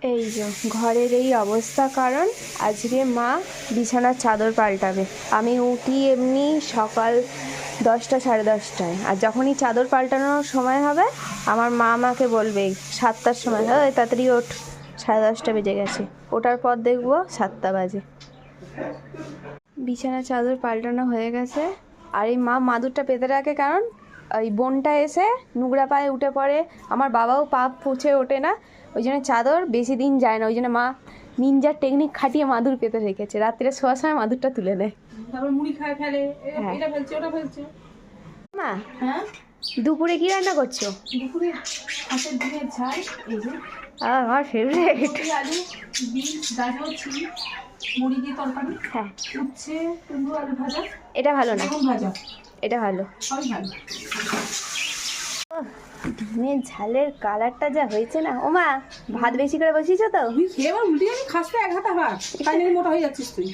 এই যে ঘরের এই অবস্থা, কারণ আজকে মা বিছানার চাদর পাল্টাবে। আমি উঠি এমনি সকাল 10টা সাড়ে 10টায়, আর যখনই চাদর পাল্টানোর সময় হবে আমার মা আমাকে বলবে 7টার সময়, হয় তাড়াতাড়ি ওঠ, 10:30 বেজে গেছে। ওঠার পর দেখবো 7টা বাজে। বিছানার চাদর পাল্টানো হয়ে গেছে, আর এই মা মাদুরটা পেতে রাখে, কারণ ওই বোনটা এসে নোংরা পায়ে উঠে পড়ে, আমার বাবাও পা পুছে ওঠে না, ওই জন্য চাদর বেশি দিন যায় না। ওই জন্য মা নিনজার টেকনিক খাটিয়ে মাদুর পেতে রেখেছে, রাত্রে শোয়ার সময় মাদুরটা তুলে নেয়। তারপর মুড়ি খায় ফেলে, হ্যাঁ। এটা ফেলছে ওটা ফেলছে। মা হ্যাঁ, দুপুরে কি রান্না করছো? দুপুরে হাতের ডিমের ঝাল, এই যে আমার ফেভারিট। ফুলকপি, আলু, বিনস, গাজর, চিনি, মুড়ি দিয়ে তরকারি, হ্যাঁ, উচ্ছে, কুমড়ো, আলু ভাজা, এটা ভালো না, বেগুন ভাজা, এটা ভালো। সবই ভালো। ডিমের ঝালের কালারটা যা হয়েছে না, ও মা ভাত বেশি করে বসিয়েছো তো? তুই খেয়ে আমার উল্টে যাবি, খাসতে এক হাতা ভাত, তাই নাকি মোটা হয়ে যাচ্ছিস তুই।